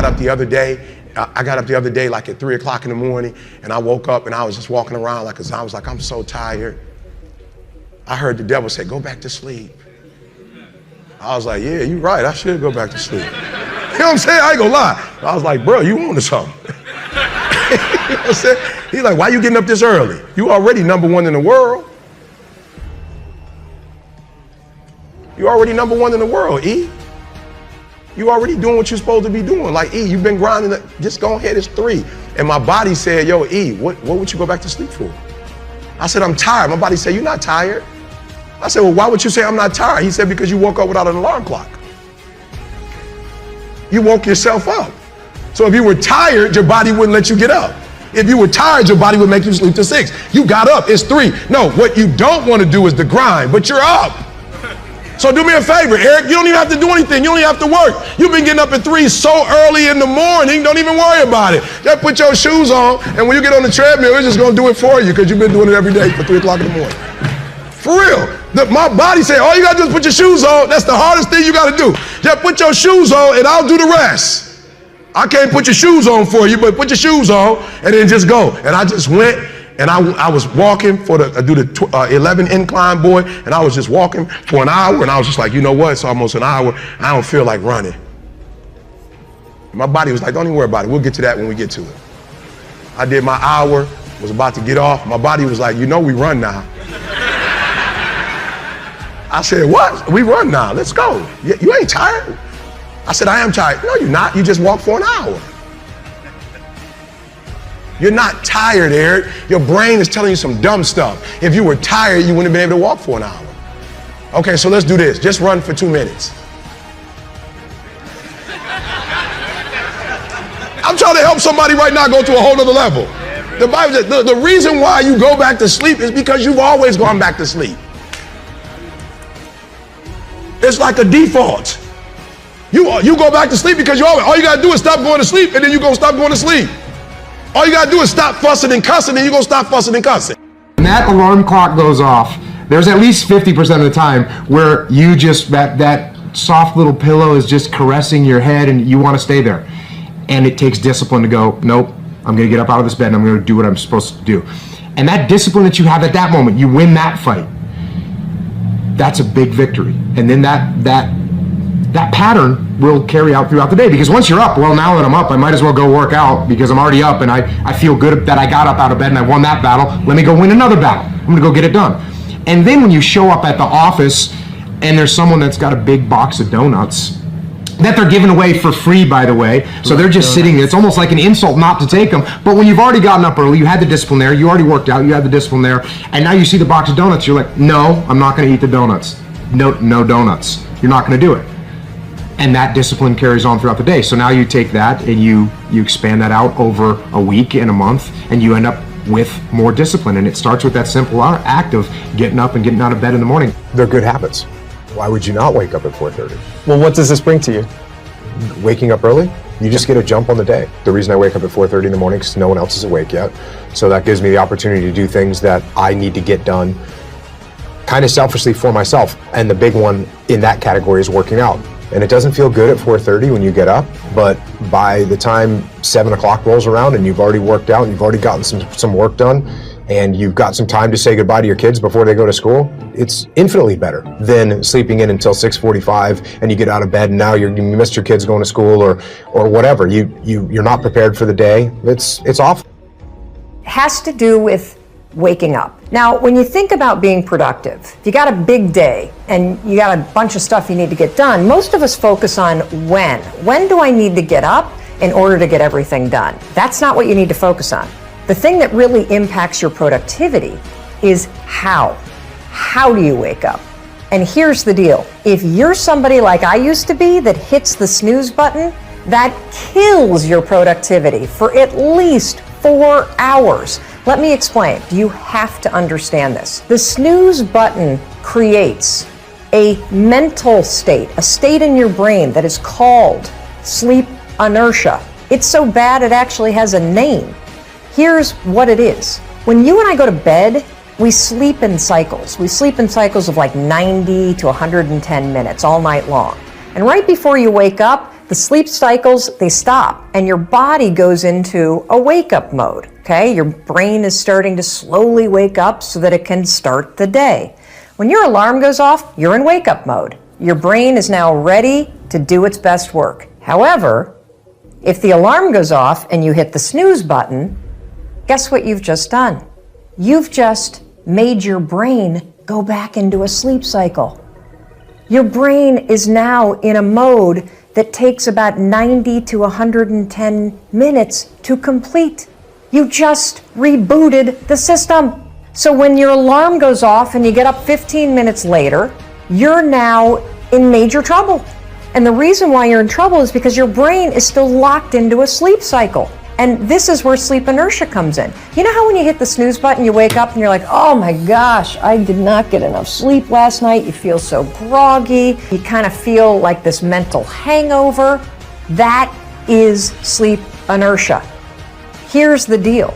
up the other day. I got up the other day like at 3 o'clock in the morning, and I woke up and I was just walking around like a zombie. I was like, I'm so tired. I heard the devil say, go back to sleep. I was like, yeah, you're right. I should go back to sleep. You know what I'm saying? I ain't gonna lie. I was like, bro, you on to something. You know what I'm saying? He's like, why you getting up this early? You already #1 in the world. You already #1 in the world, E. You already doing what you're supposed to be doing. Like, E, you've been grinding, just go ahead, it's 3. And my body said, yo, E, what would you go back to sleep for? I said, I'm tired. My body said, you're not tired. I said, well, why would you say I'm not tired? He said, because you woke up without an alarm clock. You woke yourself up. So if you were tired, your body wouldn't let you get up. If you were tired, your body would make you sleep till 6. You got up, it's 3. No, what you don't want to do is the grind, but you're up. So do me a favor, Eric, you don't even have to do anything. You don't even have to work. You've been getting up at 3 so early in the morning, don't even worry about it. Just put your shoes on, and when you get on the treadmill, it's just going to do it for you because you've been doing it every day for 3 o'clock in the morning. For real. My body said, all you got to do is put your shoes on. That's the hardest thing you got to do. Just put your shoes on, and I'll do the rest. I can't put your shoes on for you, but put your shoes on, and then just go. And I just went. And I was walking do the 11 incline, boy, and I was just walking for an hour, and I was just like, you know what, it's almost an hour, I don't feel like running. My body was like, don't even worry about it, we'll get to that when we get to it. I did my hour, was about to get off, my body was like, you know we run now. I said, what? We run now, let's go. You ain't tired? I said, I am tired. No, you're not, you just walked for an hour. You're not tired, Eric. Your brain is telling you some dumb stuff. If you were tired, you wouldn't have been able to walk for an hour. Okay, so let's do this. Just run for 2 minutes. I'm trying to help somebody right now go to a whole other level. The Bible says the reason why you go back to sleep is because you've always gone back to sleep. It's like a default. You go back to sleep because all you got to do is stop going to sleep, and then you're going to stop going to sleep. All you gotta do is stop fussing and cussing, and you're gonna stop fussing and cussing. When that alarm clock goes off, there's at least 50% of the time where you just, that soft little pillow is just caressing your head and you wanna stay there. And it takes discipline to go, nope, I'm gonna get up out of this bed and I'm gonna do what I'm supposed to do. And that discipline that you have at that moment, you win that fight. That's a big victory. And then that pattern will carry out throughout the day, because once you're up, well, now that I'm up, I might as well go work out because I'm already up and I feel good that I got up out of bed and I won that battle. Let me go win another battle. I'm gonna go get it done. And then when you show up at the office and there's someone that's got a big box of donuts that they're giving away for free, by the way, so they're just sitting there. It's almost like an insult not to take them. But when you've already gotten up early, you had the discipline there, you already worked out, you had the discipline there, and now you see the box of donuts, you're like, no, I'm not gonna eat the donuts. No donuts. You're not gonna do it. And that discipline carries on throughout the day. So now you take that and you expand that out over a week and a month, and you end up with more discipline. And it starts with that simple act of getting up and getting out of bed in the morning. They're good habits. Why would you not wake up at 4:30? Well, what does this bring to you? Waking up early, you just get a jump on the day. The reason I wake up at 4:30 in the morning is because no one else is awake yet. So that gives me the opportunity to do things that I need to get done kind of selfishly for myself. And the big one in that category is working out. And it doesn't feel good at 4:30 when you get up, but by the time 7 o'clock rolls around and you've already worked out and you've already gotten some work done and you've got some time to say goodbye to your kids before they go to school, it's infinitely better than sleeping in until 6:45 and you get out of bed and now you missed your kids going to school or whatever. You're not prepared for the day. It's awful. It has to do with waking up. Now, when you think about being productive, if you got a big day and you got a bunch of stuff you need to get done, most of us focus on when. When do I need to get up in order to get everything done? That's not what you need to focus on. The thing that really impacts your productivity is how. How do you wake up? And here's the deal. If you're somebody like I used to be that hits the snooze button, that kills your productivity for at least 4 hours. Let me explain. You have to understand this. The snooze button creates a mental state, a state in your brain that is called sleep inertia. It's so bad it actually has a name. Here's what it is. When you and I go to bed, we sleep in cycles. We sleep in cycles of like 90 to 110 minutes all night long. And right before you wake up, the sleep cycles, they stop, and your body goes into a wake-up mode, okay? Your brain is starting to slowly wake up so that it can start the day. When your alarm goes off, you're in wake-up mode. Your brain is now ready to do its best work. However, if the alarm goes off and you hit the snooze button, guess what you've just done? You've just made your brain go back into a sleep cycle. Your brain is now in a mode that takes about 90 to 110 minutes to complete. You just rebooted the system. So when your alarm goes off and you get up 15 minutes later, you're now in major trouble. And the reason why you're in trouble is because your brain is still locked into a sleep cycle. And this is where sleep inertia comes in. You know how when you hit the snooze button, you wake up and you're like, oh my gosh, I did not get enough sleep last night. You feel so groggy. You kind of feel like this mental hangover. That is sleep inertia. Here's the deal.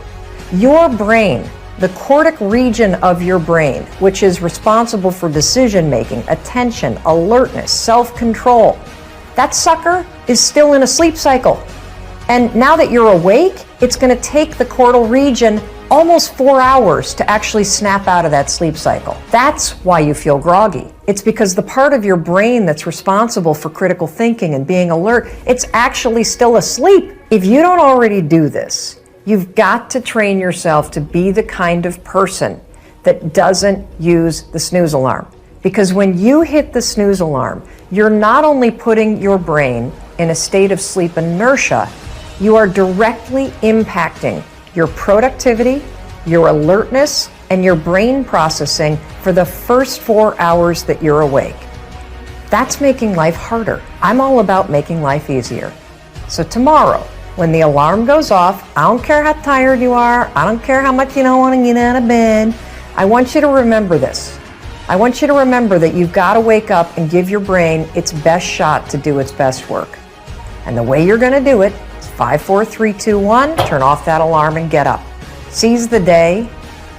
Your brain, the cortic region of your brain, which is responsible for decision making, attention, alertness, self-control, that sucker is still in a sleep cycle. And now that you're awake, it's going to take the cortical region almost 4 hours to actually snap out of that sleep cycle. That's why you feel groggy. It's because the part of your brain that's responsible for critical thinking and being alert, it's actually still asleep. If you don't already do this, you've got to train yourself to be the kind of person that doesn't use the snooze alarm. Because when you hit the snooze alarm, you're not only putting your brain in a state of sleep inertia, you are directly impacting your productivity, your alertness, and your brain processing for the first 4 hours that you're awake. That's making life harder. I'm all about making life easier. So tomorrow, when the alarm goes off, I don't care how tired you are, I don't care how much you don't want to get out of bed, I want you to remember this. I want you to remember that you've got to wake up and give your brain its best shot to do its best work. And the way you're going to do it, 5, 4, 3, 2, 1, turn off that alarm and get up. Seize the day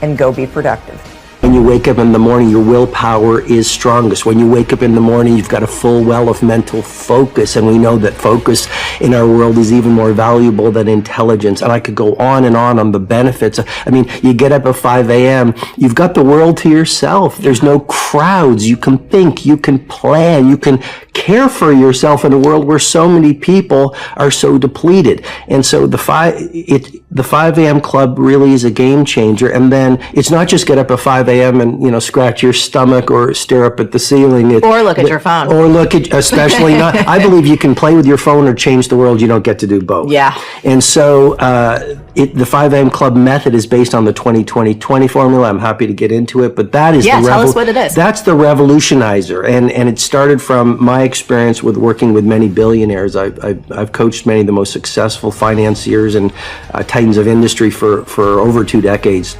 and go be productive. When you wake up in the morning, your willpower is strongest. When you wake up in the morning, you've got a full well of mental focus, and we know that focus in our world is even more valuable than intelligence. And I could go on the benefits. I mean, you get up at 5 a.m., you've got the world to yourself. There's no crowds. You can think, you can plan, you can care for yourself in a world where so many people are so depleted. And so the 5 a.m. club really is a game changer. And then it's not just get up at 5 a.m. and, scratch your stomach or stare up at the ceiling. Or look at your phone. Or look at, especially not, I believe you can play with your phone or change the world. You don't get to do both. Yeah. And so the 5 a.m. club method is based on the 20-20-20 formula. I'm happy to get into it, but that is tell us what it is. That's the revolutionizer. And it started from my experience with working with many billionaires. I've coached many of the most successful financiers and titans of industry for over 2 decades.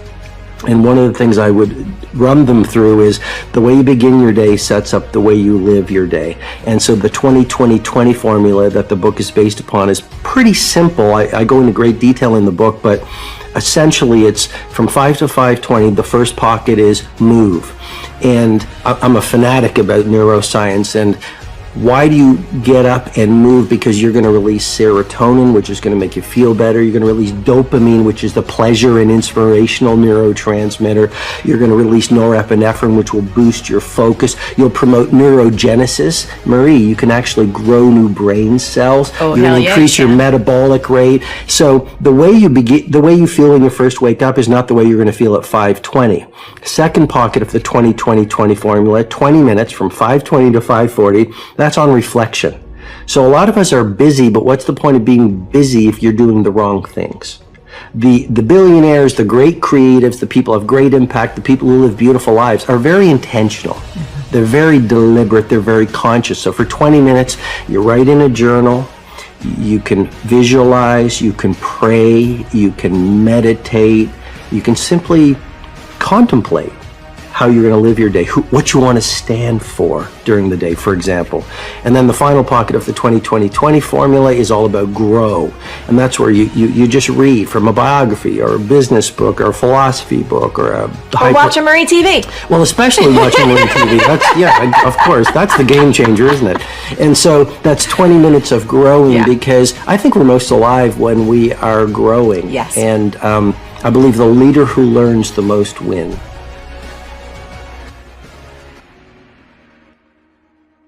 And one of the things I would run them through is the way you begin your day sets up the way you live your day. And so the 20-20-20 formula that the book is based upon is pretty simple. I go into great detail in the book, but essentially it's from 5 to 5:20. The first pocket is move. And I'm a fanatic about neuroscience, and why do you get up and move? Because you're going to release serotonin, which is going to make you feel better. You're going to release dopamine, which is the pleasure and inspirational neurotransmitter. You're going to release norepinephrine, which will boost your focus. You'll promote neurogenesis. Marie, you can actually grow new brain cells. Oh, You'll hell yeah, increase your metabolic rate. So the way you feel when you first wake up is not the way you're going to feel at 5:20. Second pocket of the 20-20-20 formula, 20 minutes from 5:20 to 5:40. That's on reflection. So a lot of us are busy, but what's the point of being busy if you're doing the wrong things? The billionaires, the great creatives, the people of great impact, the people who live beautiful lives are very intentional. They're very deliberate. They're very conscious. So for 20 minutes, you write in a journal. You can visualize. You can pray. You can meditate. You can simply contemplate how you're going to live your day, what you want to stand for during the day, for example. And then the final pocket of the 20-20-20 formula is all about grow. And that's where you just read from a biography or a business book or a philosophy book or a... Or watch a Marie TV. Well, especially watching Marie TV. That's, yeah, of course. That's the game changer, isn't it? And so that's 20 minutes of growing, because I think we're most alive when we are growing. Yes. And I believe the leader who learns the most wins.